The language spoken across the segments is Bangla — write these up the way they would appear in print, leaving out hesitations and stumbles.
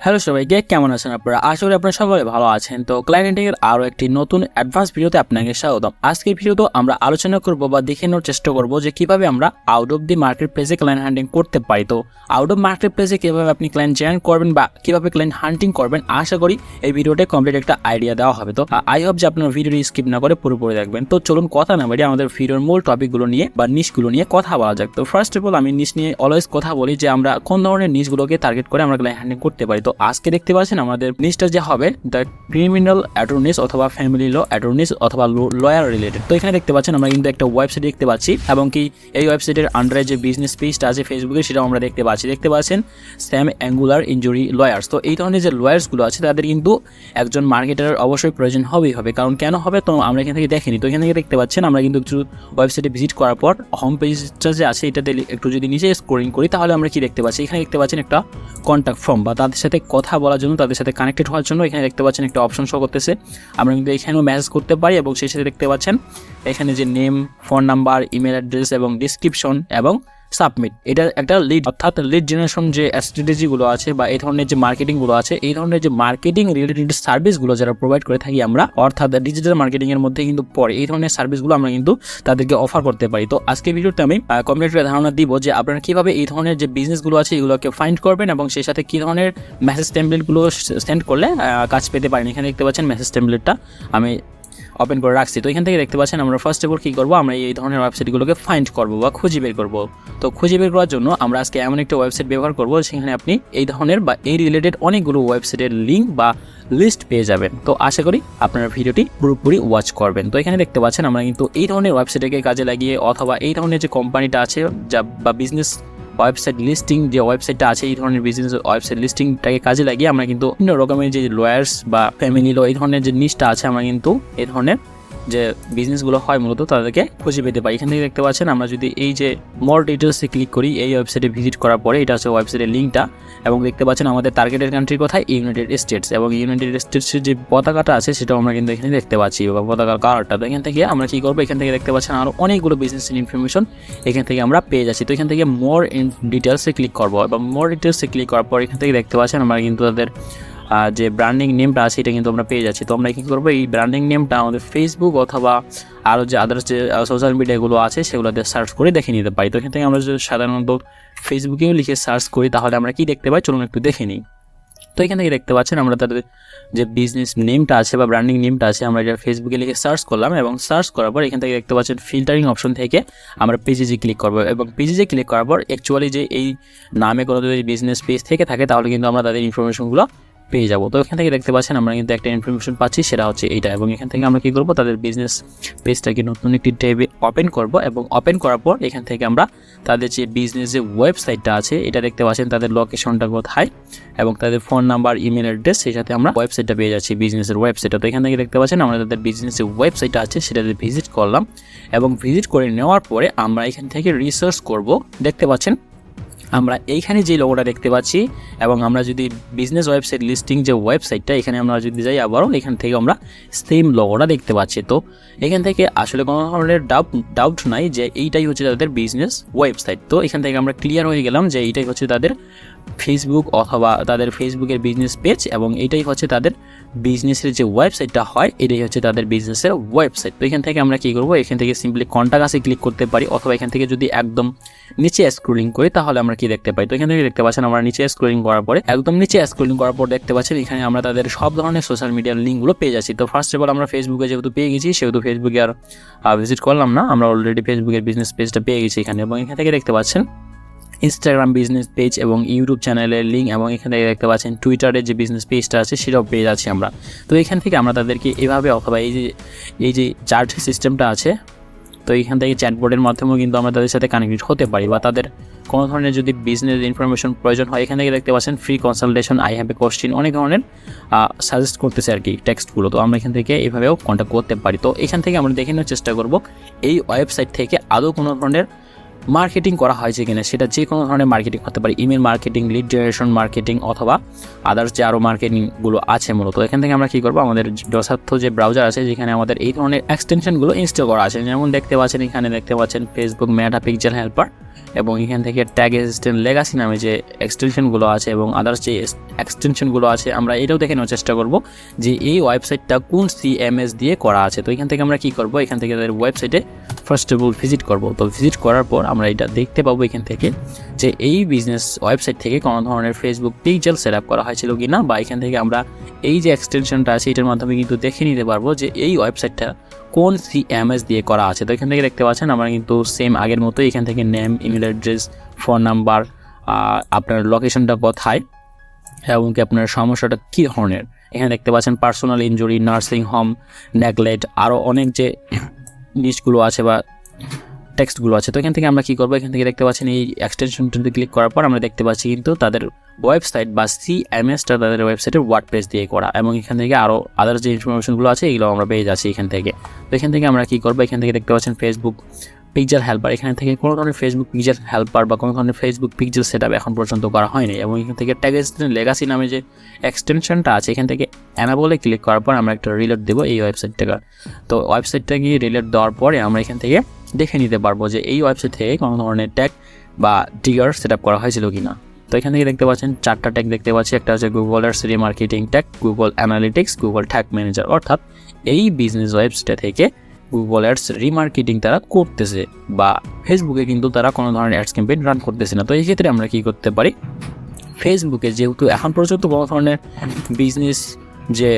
হ্যালো সবাইকে, কেমন আছেন আপনারা? আশা করি আপনারা সকলে ভালো আছেন। তো ক্লায়েন্ট হান্টিংয়ের আরও একটি নতুন অ্যাডভান্স ভিডিওতে আপনাকে স্বাগতম। আজকের ভিডিওতে আমরা আলোচনা করব বা দেখে নেওয়ার চেষ্টা করব যে কীভাবে আমরা আউট অফ দি মার্কেট প্লেসে ক্লায়েন্ট হান্টিং করতে পারি। তো আউট অফ মার্কেট প্লেসে কীভাবে আপনি ক্লায়েন্ট জেনারেট করবেন বা কীভাবে ক্লায়েন্ট হান্টিং করবেন, আশা করি এই ভিডিওতে কমপ্লিট একটা আইডিয়া দেওয়া হবে। তো আই হোপ যে আপনার ভিডিওটি স্কিপ না করে পুরোপুরি দেখবেন। তো চলুন কথা না বাড়িয়ে আমাদের ভিডিওর মূল টপিকগুলো নিয়ে বা নিশগুলো নিয়ে কথা বলা যাক। তো ফার্স্ট অফ অল আমি নিশ নিয়ে অলওয়েজ কথা বলি যে আমরা কোন ধরনের নিশগুলোকে টার্গেট করে আমরা ক্লায়েন্ট হান্টিং করতে পারি। তো আজকে দেখতে পাচ্ছেন আমাদের নিশটা যে হবে দ্য ক্রিমিনাল অ্যাটর্নিস অথবা ফ্যামিলি ল অ্যাটর্নিস অথবা লয়ার রিলেটেড। তো এখানে দেখতে পাচ্ছেন আমরা কিন্তু একটা ওয়েবসাইট দেখতে পাচ্ছি এবং কি এই ওয়েবসাইটের আন্ডারে যে বিজনেস পেজটা আছে ফেসবুকে সেটাও আমরা দেখতে পাচ্ছেন স্যাম অ্যাঙ্গুলার ইনজুরি লয়ার্স। তো এই ধরনের যে লয়ার্সগুলো আছে তাদের কিন্তু একজন মার্কেটারের অবশ্যই প্রয়োজন হবেই হবে। কারণ কেন হবে তো আমরা এখান থেকে দেখিনি। তো এখান থেকে দেখতে পাচ্ছেন আমরা কিন্তু একটু ওয়েবসাইটে ভিজিট করার পর হোম পেজটা যে আছে এটাতে একটু যদি নিচে স্ক্রলিং করি তাহলে আমরা কি দেখতে পাচ্ছি, এখানে দেখতে পাচ্ছেন একটা কন্ট্যাক্ট ফর্ম বা তাদের সাথে কথা বলার জন্য, তাদের সাথে কানেক্টেড হওয়ার জন্য এখানে দেখতে পাচ্ছেন একটা অপশন শো করতেছে। আমরা কিন্তু এখানেও মেসেজ করতে পারি এবং সেই সাথে দেখতে পাচ্ছেন এখানে যে name, phone number, email address এবং ডিসক্রিপশন এবং সাবমিট। এটা একটা লিড অর্থাৎ লিড জেনারেশন যে স্ট্র্যাটেজিগুলো আছে বা এই ধরনের যে মার্কেটিংগুলো আছে, এই ধরনের যে মার্কেটিং রিলেটেড সার্ভিসগুলো যারা প্রোভাইড করে থাকি আমরা, অর্থাৎ ডিজিটাল মার্কেটিংয়ের মধ্যে কিন্তু পরে এই ধরনের সার্ভিসগুলো আমরা কিন্তু তাদেরকে অফার করতে পারি। তো আজকে ভিডিওতে আমি কমপ্লিট ধারণা দিব যে আপনারা কীভাবে এই ধরনের যে বিজনেসগুলো আছে এগুলোকে ফাইন্ড করবেন এবং সেই সাথে কী ধরনের মেসেজ টেমপ্লেটগুলো সেন্ড করলে কাজ পেতে পারেন। এখানে দেখতে পাচ্ছেন মেসেজ টেমপ্লেটটা আমি ওপেন করে রাখছি। তো এখান থেকে দেখতে পাচ্ছেন আমরা ফার্স্ট অফ অল কী করবো, আমরা এই ধরনের ওয়েবসাইটগুলোকে ফাইন্ড করবো বা খুঁজে বের করবো। তো খুঁজে বের করার জন্য আমরা আজকে এমন একটা ওয়েবসাইট ব্যবহার করবো সেখানে আপনি এই ধরনের বা এই রিলেটেড অনেকগুলো ওয়েবসাইটের লিঙ্ক বা লিস্ট পেয়ে যাবেন। তো আশা করি আপনারা ভিডিওটি পুরোপুরি ওয়াচ করবেন। তো এখানে দেখতে পাচ্ছেন আমরা কিন্তু এই ধরনের ওয়েবসাইটকে কাজে লাগিয়ে অথবা এই ধরনের যে কোম্পানিটা আছে যা বা বিজনেস ওয়েবসাইট লিস্টিং যে ওয়েবসাইটটা আছে, এই ধরনের বিজনেস ওয়েবসাইট লিস্টিংটাকে কাজে লাগিয়ে আমরা কিন্তু বিভিন্ন রকমের যে লয়ার্স বা ফ্যামিলি ল এই ধরনের যে নিশটা আছে আমরা কিন্তু এই ধরনের যে বিজনেসগুলো হয় মূলত তাদেরকে খুঁজে পেতে পারি। এখান থেকে দেখতে পাচ্ছেন আমরা যদি এই যে মোর ডিটেলসে ক্লিক করি এই ওয়েবসাইটে ভিজিট করার পরে এটা হচ্ছে ওয়েবসাইটের লিঙ্কটা এবং দেখতে পাচ্ছেন আমাদের টার্গেটেড কান্ট্রির কথায় ইউনাইটেড স্টেটস এবং ইউনাইটেড স্টেটসের যে পতাকাটা আছে সেটাও আমরা কিন্তু এখানে দেখতে পাচ্ছি বা পতাকার কালারটা। তো এখান থেকে আমরা কী করবো, এখান থেকে দেখতে পাচ্ছেন আরও অনেকগুলো বিজনেস ইনফরমেশন এখান থেকে আমরা পেয়ে যাচ্ছি। তো এখান থেকে মোর ডিটেলসে ক্লিক করবো এবং মোর ডিটেলসে ক্লিক করার পর এখান থেকে দেখতে পাচ্ছেন আমরা কিন্তু তাদের যে ব্র্যান্ডিং নেমটা আছে এটা কিন্তু আমরা পেয়ে যাচ্ছি। তো আমরা কী করবো, এই ব্র্যান্ডিং নেমটা আমাদের ফেসবুক অথবা আরও যে আদার্স যে সোশ্যাল মিডিয়াগুলো আছে সেগুলোতে সার্চ করে দেখে নিতে পারি। তো এখান থেকে আমরা যদি সাধারণত ফেসবুকেও লিখে সার্চ করি তাহলে আমরা কি দেখতে পাই, চলুন একটু দেখে নিই। তো এখান থেকে দেখতে পাচ্ছেন আমরা তাদের যে বিজনেস নেমটা আছে বা ব্র্যান্ডিং নেমটা আছে আমরা এটা ফেসবুকে লিখে সার্চ করলাম এবং সার্চ করার পর এখান থেকে দেখতে পাচ্ছেন ফিল্টারিং অপশন থেকে আমরা পেজে ক্লিক করবো এবং পেজে ক্লিক করার পর অ্যাকচুয়ালি যে এই নামে কোনো যদি বিজনেস পেজ থেকে থাকে তাহলে কিন্তু আমরা তাদের ইনফরমেশনগুলো পেয়ে যাবো। তো এখান থেকে দেখতে পাচ্ছেন আমরা কিন্তু একটা ইনফরমেশন পাচ্ছি, সেটা হচ্ছে এইটা। এবং এখান থেকে আমরা কী করবো, তাদের বিজনেস পেজটাকে নতুন একটি ট্যাবে ওপেন করব এবং ওপেন করার পর এখান থেকে আমরা তাদের যে বিজনেস যে ওয়েবসাইটটা আছে এটা দেখতে পাচ্ছেন তাদের লোকেশনটা কোথায় এবং তাদের ফোন নাম্বার, ইমেল অ্যাড্রেস, সেই সাথে আমরা ওয়েবসাইটটা পেয়ে যাচ্ছি বিজনেসের ওয়েবসাইটটা। তো এখান থেকে দেখতে পাচ্ছেন আমরা তাদের বিজনেসের ওয়েবসাইটটা আছে সেটাতে ভিজিট করলাম এবং ভিজিট করে নেওয়ার পরে আমরা এখান থেকে রিসার্চ করব। দেখতে পাচ্ছেন আমরা এইখানে যে লোগোটা দেখতে পাচ্ছি এবং আমরা যদি বিজনেস ওয়েবসাইট লিস্টিং যে ওয়েবসাইটটা এখানে আমরা যদি যাই আবারও এখান থেকে আমরা সেম লোগোটা দেখতে পাচ্ছি। তো এখান থেকে আসলে কোনো ধরনের ডাউট নাই যে এইটাই হচ্ছে তাদের বিজনেস ওয়েবসাইট। তো এখান থেকে আমরা ক্লিয়ার হয়ে গেলাম যে এইটাই হচ্ছে তাদের ফেসবুক অথবা তাদের ফেসবুকের বিজনেস পেজ এবং এইটাই হচ্ছে তাদের বিজনেসের যে ওয়েবসাইটটা হয় এটাই হচ্ছে তাদের বিজনেসের ওয়েবসাইট। তো এখান থেকে আমরা কী করবো, এখান থেকে সিম্পলি কন্ট্যাক্ট আসে ক্লিক করতে পারি অথবা এখান থেকে যদি একদম নিচে স্ক্রলিং করি তাহলে আমরা কি দেখতে পাই। তো এখান থেকে দেখতে পাচ্ছেন আমরা নিচে স্ক্রলিং করার পরে একদম নিচে স্ক্রলিং করার পর দেখতে পাচ্ছেন এখানে আমরা তাদের সব ধরনের সোশ্যাল মিডিয়ার লিঙ্কগুলো পেয়ে যাচ্ছি। তো ফার্স্ট অফ অল আমরা ফেসবুকে যেহেতু পেয়ে গেছি সেহেতু ফেসবুকে আর ভিজিট করলাম না, আমরা অলরেডি ফেসবুকের বিজনেস পেজটা পেয়ে গেছি এখানে। এবং এখান থেকে দেখতে পাচ্ছেন ইনস্টাগ্রাম বিজনেস পেজ এবং ইউটিউব চ্যানেলের লিঙ্ক এবং এখান থেকে দেখতে পাচ্ছেন টুইটারের যে বিজনেস পেজটা আছে সেটাও পেয়ে যাচ্ছি আমরা। তো এখান থেকে আমরা তাদেরকে এভাবে অথবা এই যে চার্ট সিস্টেমটা আছে তো এইখান থেকে চ্যাটবোর্ডের মাধ্যমেও কিন্তু আমরা তাদের সাথে কানেক্টেড হতে পারি বা তাদের কোনো ধরনের যদি বিজনেস ইনফরমেশন প্রয়োজন হয় এখান থেকে দেখতে পাচ্ছেন free consultation, I have a question, অনেক ধরনের সাজেস্ট করতেছে আর কি টেক্সটগুলো। তো আমরা এখান থেকে এভাবেও কন্ট্যাক্ট করতে পারি। তো এখান থেকে আমরা দেখে নেওয়ার চেষ্টা করব এই ওয়েবসাইট থেকে আদৌ কোনো ধরনের মার্কেটিং করা হয়েছে কিনা, সেটা যে কোনো ধরনের মার্কেটিং হতে পারে, email marketing, lead generation marketing অথবা আদার্স যে আরও মার্কেটিংগুলো আছে। মূলত এখান থেকে আমরা কী করবো, আমাদের যথার্থ যে ব্রাউজার আছে যেখানে আমাদের এই ধরনের এক্সটেনশনগুলো ইনস্টল করা আছে, যেমন দেখতে পাচ্ছেন এখানে দেখতে পাচ্ছেন ফেসবুক মেটা পিক্সেল হেল্পার, এবং এখান থেকে ট্যাগ অ্যাসিস্ট্যান্ট লেগাসি নামে যে এক্সটেনশনগুলো আছে এবং আদার্স যে এক্সটেনশনগুলো আছে, আমরা এটাও দেখে নেওয়ার চেষ্টা করব যে এই ওয়েবসাইটটা কোন CMS দিয়ে করা আছে। তো এখান থেকে আমরা কী করব, এখান থেকে তাদের ওয়েবসাইটে ফার্স্ট অফ অল ভিজিট করব। তো ভিজিট করার পর আমরা এটা দেখতে পাবো এখান থেকে যে এই বিজনেস ওয়েবসাইট থেকে কোনো ধরনের ফেসবুক পিক্সেল সেট আপ করা হয়েছিল কি না, বা এখান থেকে আমরা এই যে এক্সটেনশনটা আছে এটার মাধ্যমে কিন্তু দেখে নিতে পারবো যে এই ওয়েবসাইটটা কোন CMS দিয়ে করা আছে। তো এখান থেকে দেখতে পাচ্ছেন আমরা কিন্তু সেম আগের মতোই এখান থেকে name, email address, phone number, আপনার লোকেশনটা কোথায় এবং কি আপনার সমস্যাটা কী ধরনের, এখানে দেখতে পাচ্ছেন personal injury, nursing home, neglect, আরও অনেক যে লিস্টগুলো আছে বা টেক্সটগুলো আছে। তো এখান থেকে আমরা কী করবো, এখান থেকে দেখতে পাচ্ছেন এই এক্সটেনশনটাতে ক্লিক করার পর আমরা দেখতে পাচ্ছি কিন্তু তাদের ওয়েবসাইট বা CMSটা তাদের ওয়েবসাইটের ওয়ার্ডপ্রেস দিয়ে করা, এবং এখান থেকে আরও আদার্স যে ইনফরমেশনগুলো আছে এগুলো আমরা পেয়ে যাচ্ছি এখান থেকে। তো এখান থেকে আমরা কী করবো, এখান থেকে দেখতে পাচ্ছেন ফেসবুক পিক্সেল হেল্পার, এখান থেকে কোনো ধরনের ফেসবুক পিক্সেল হেল্পার বা কোনো ধরনের ফেসবুক পিক্সেল সেট আপ এখন পর্যন্ত করা হয়নি, এবং এখান থেকে ট্যাগ অ্যাসিস্ট্যান্ট লেগাসি নামে যে এক্সটেনশনটা আছে এখান থেকে অ্যানাবলে ক্লিক করার পর আমরা একটা রিলেট দেবো এই ওয়েবসাইটটাকে। তো ওয়েবসাইটটাকে রিলেট দেওয়ার পরে আমরা এখান থেকে দেখে নিতে পারবো যে এই ওয়েবসাইট থেকে কোনো ধরনের ট্যাগ বা ট্রিগার সেট আপ করা হয়েছিল কিনা। তো এখান থেকে দেখতে পাচ্ছেন 4টা ট্যাগ দেখতে পাচ্ছি, একটা হচ্ছে Google ads remarketing tag, Google analytics, Google tag manager, অর্থাৎ এই বিজনেস ওয়েবসাইট থেকে গুগল অ্যাডস রিমার্কেটিং তারা করতেছে বা ফেসবুকে কিন্তু তারা কোনো ধরনের অ্যাডস ক্যাম্পেইন রান করতেছে না। তো এই ক্ষেত্রে আমরা কী করতে পারি, ফেসবুকে যেহেতু এখন পর্যন্ত কোনো ধরনের বিজনেস যে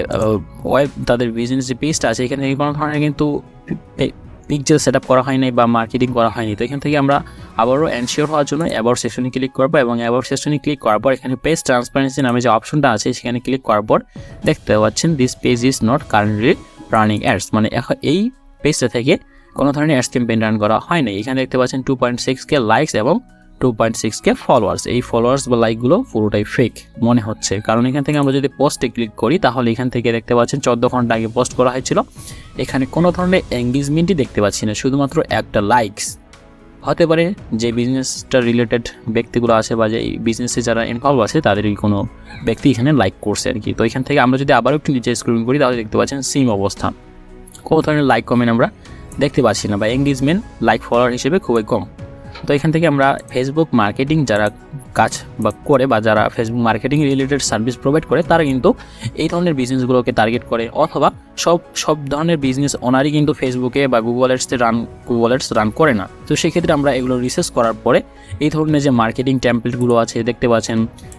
তাদের বিজনেস যে পেজটা আছে এখান থেকে কোনো ধরনের কিন্তু পিক্সেল সেট আপ করা হয়নি বা মার্কেটিং করা হয়নি। তো এখান থেকে আমরা আবারও এনশিওর হওয়ার জন্য অ্যাবাউট সেকশনে ক্লিক করবো, এবং অ্যাবাউট সেকশনে ক্লিক করার পর এখানে পেজ ট্রান্সপারেন্সি নামে যে অপশনটা আছে সেখানে ক্লিক করার পর দেখতে পাচ্ছেন this page is not currently running ads, মানে এখন এই পেজটা থেকে কোনো ধরনের অ্যাডস ক্যাম্পেইন রান করা হয় না। এখানে দেখতে পাচ্ছেন 2.6K লাইকস এবং 2.6K ফলোয়ার্স। এই ফলোয়ার্স বা লাইকগুলো পুরোটাই ফেক মনে হচ্ছে, কারণ এখান থেকে আমরা যদি পোস্টে ক্লিক করি তাহলে এখান থেকে দেখতে পাচ্ছেন 14 ঘন্টা আগে পোস্ট করা হয়েছিল, এখানে কোনো ধরনের এঙ্গেজমেন্টই দেখতে পাচ্ছি না, শুধুমাত্র একটা লাইকস। হতে পারে যে বিজনেসটা রিলেটেড ব্যক্তিগুলো আছে বা যে বিজনেসে যারা ইনভলভ আছে তাদেরই কোনো ব্যক্তি এখানে লাইক করছে আর কি। তো এখান থেকে আমরা যদি আবারও একটু নিচে স্ক্রলিং করি তাহলে দেখতে পাচ্ছেন সেম অবস্থা, কোনো ধরনের লাইক কমেন্ট আমরা দেখতে পাচ্ছি না বা এঙ্গেজমেন্ট লাইক ফলোয়ার হিসেবে খুবই কম। তো এখান থেকে আমরা ফেসবুক মার্কেটিং যারা কাজ বা করে বা যারা Facebook marketing related service provide করে তারা কিন্তু এই ধরনের বিজনেসগুলোকে টার্গেট করে, অথবা সব ধরনের বিজনেস ওনারই কিন্তু ফেসবুকে বা গুগল অ্যাডস রান করে না। তো সেক্ষেত্রে আমরা এগুলো রিসার্চ করার পরে এই ধরনের যে মার্কেটিং টেমপ্লেটগুলো আছে দেখতে পাচ্ছেন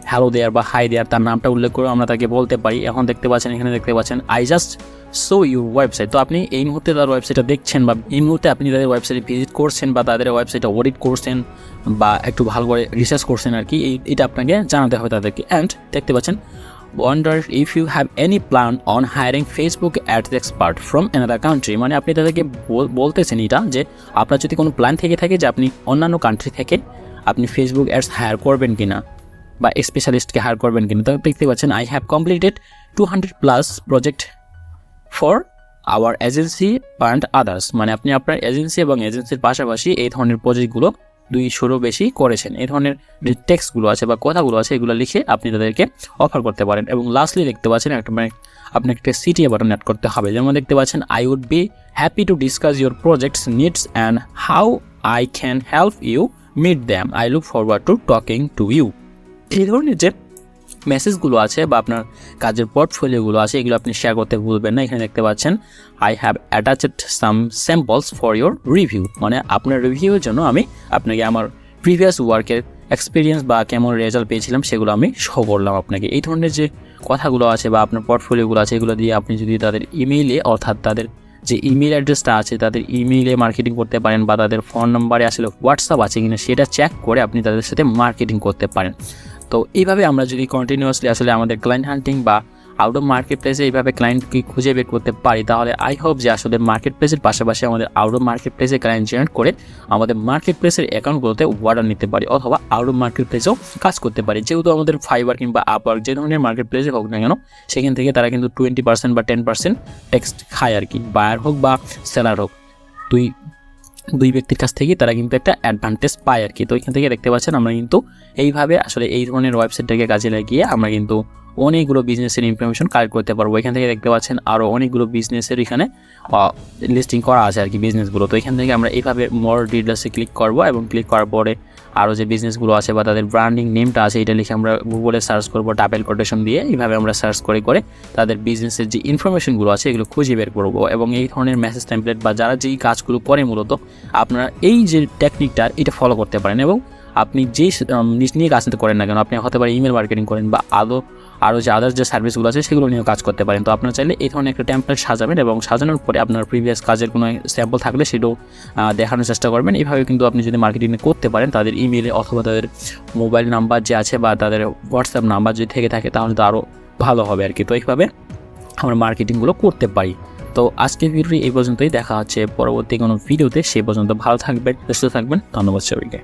হ্যালো দেয়ার বা হাই দেয়ার, তার নামটা উল্লেখ করে আমরা তাকে বলতে পারি। এখন দেখতে পাচ্ছেন এখানে দেখতে পাচ্ছেন I just so your website. তো আপনি এই মুহূর্তে তার ওয়েবসাইটটা দেখছেন বা এই মুহূর্তে আপনি তাদের ওয়েবসাইটে ভিজিট করছেন বা তাদের ওয়েবসাইটে অডিট করছেন বা একটু ভালো করে রিসার্চ করছেন আর কি, এটা আপনাকে জানাতে হবে তাদেরকে। অ্যান্ড দেখতে পাচ্ছেন wonder if you have any plan on hiring Facebook ads expert from another country, মানে আপনি তাদেরকে বলতেছেন এটা যে আপনার যদি কোনো প্ল্যান থেকে থাকে যে আপনি অন্যান্য কান্ট্রি থেকে আপনি ফেসবুক অ্যাডস হায়ার করবেন কিনা বা স্পেশালিস্টকে হায়ার করবেন কিনা। তো দেখতে পাচ্ছেন I have completed 200+ project for our agency and others, মানে আপনি আপনার এজেন্সি এবং এজেন্সির পাশাপাশি এই ধরনের প্রজেক্টগুলো 200 বেশি করেছেন। এই ধরনের যে টেক্সটগুলো আছে বা কথাগুলো আছে এগুলো লিখে আপনি তাদেরকে অফার করতে পারেন। এবং লাস্টলি দেখতে পাচ্ছেন আপনি একটা সিটিএ বাটন অ্যাড করতে হবে, যেমন দেখতে পাচ্ছেন I would be happy to discuss your projects needs and how I can help you meet them, I look forward to talking to you. এই ধরনের যে মেসেজগুলো আছে বা আপনার কাজের পোর্টফোলিওগুলো আছে এগুলো আপনি শেয়ার করতে ভুলবেন না। এখানে দেখতে পাচ্ছেন I have attached some samples for your review, মানে আপনার রিভিউয়ের জন্য আমি আপনাকে আমার প্রিভিয়াস ওয়ার্কের এক্সপিরিয়েন্স বা কেমন রেজাল্ট পেয়েছিলাম সেগুলো আমি শো করলাম আপনাকে। এই ধরনের যে কথাগুলো আছে বা আপনার পোর্টফোলিওগুলো আছে এগুলো দিয়ে আপনি যদি তাদের ইমেইলে, অর্থাৎ তাদের যে ইমেল অ্যাড্রেসটা আছে তাদের ইমেইলে মার্কেটিং করতে পারেন বা তাদের ফোন নাম্বারে আসলে হোয়াটসঅ্যাপ আছে কিনা সেটা চেক করে আপনি তাদের সাথে মার্কেটিং করতে পারেন। তো এইভাবে আমরা যদি কন্টিনিউয়াসলি আসলে আমাদের ক্লায়েন্ট হান্টিং বা আউট অফ মার্কেট প্লেসে এইভাবে ক্লায়েন্টকে খুঁজে বের করতে পারি তাহলে আই হোপ যে আসলে মার্কেট প্লেসের পাশাপাশি আমাদের আউট অফ মার্কেট প্লেসে ক্লায়েন্ট জেনারেট করে আমাদের মার্কেট প্লেসের অ্যাকাউন্টগুলোতে অর্ডার নিতে পারি অথবা আউট অফ মার্কেট প্লেসেও কাজ করতে পারি। যেহেতু আমাদের ফাইবার কিংবা আপওয়ার্ক যে ধরনের মার্কেট প্লেসে হোক না কেন সেখান থেকে তারা কিন্তু 20% বা 10% ট্যাক্স খায় আর কি, বায়ার হোক বা সেলার হোক। দুই ব্যক্তির কাছ থেকেই তারা কিন্তু একটা অ্যাডভান্টেজ পায় আর কি। তো এখান থেকে দেখতে পাচ্ছেন আমরা কিন্তু এইভাবে আসলে এই ধরনের ওয়েবসাইটটাকে কাজে লাগিয়ে আমরা কিন্তু অনেকগুলো বিজনেসের ইনফরমেশন কালেক্ট করতে পারবো। এখান থেকে দেখতে পাচ্ছেন আরও অনেকগুলো বিজনেসের এখানে লিস্টিং করা আছে আর কি বিজনেসগুলো। তো এখান থেকে আমরা এইভাবে মোর ডিটেলসে ক্লিক করব এবং ক্লিক করার পরে আরও যে বিজনেসগুলো আছে বা তাদের ব্র্যান্ডিং নেমটা আছে এটা লিখে আমরা গুগলে সার্চ করব ডাবল কোটেশন দিয়ে। এইভাবে আমরা সার্চ করে করে তাদের বিজনেসের যে ইনফরমেশনগুলো আছে এগুলো খুঁজে বের করবো এবং এই ধরনের মেসেজ টেমপ্লেট বা যারা যেই কাজগুলো করে মূলত আপনারা এই যে টেকনিকটা এটা ফলো করতে পারেন এবং আপনি যেই নিজ নিয়ে কাজ করেন না কেন, আপনি হতে পারে ইমেল মার্কেটিং করেন বা আরও যে আদার্স যে সার্ভিসগুলো আছে সেগুলো নিয়েও কাজ করতে পারেন। তো আপনারা চাইলে এই ধরনের একটা টেমপ্লেট সাজাবেন এবং সাজানোর পরে আপনার প্রিভিয়াস কাজের কোনো স্যাম্পল থাকলে সেটাও দেখানোর চেষ্টা করবেন। এইভাবে কিন্তু আপনি যদি মার্কেটিং করতে পারেন তাদের ইমেলে অথবা তাদের মোবাইল নাম্বার যে আছে বা তাদের হোয়াটসঅ্যাপ নাম্বার যদি থেকে থাকে তাহলে তো আরও ভালো হবে আর কি। তো এইভাবে আমরা মার্কেটিংগুলো করতে পারি। তো আজকের ভিডিওটি এই পর্যন্তই, দেখা হচ্ছে পরবর্তী কোনো ভিডিওতে। সেই পর্যন্ত ভালো থাকবেন, সুস্থ থাকবেন। ধন্যবাদ সবাইকে।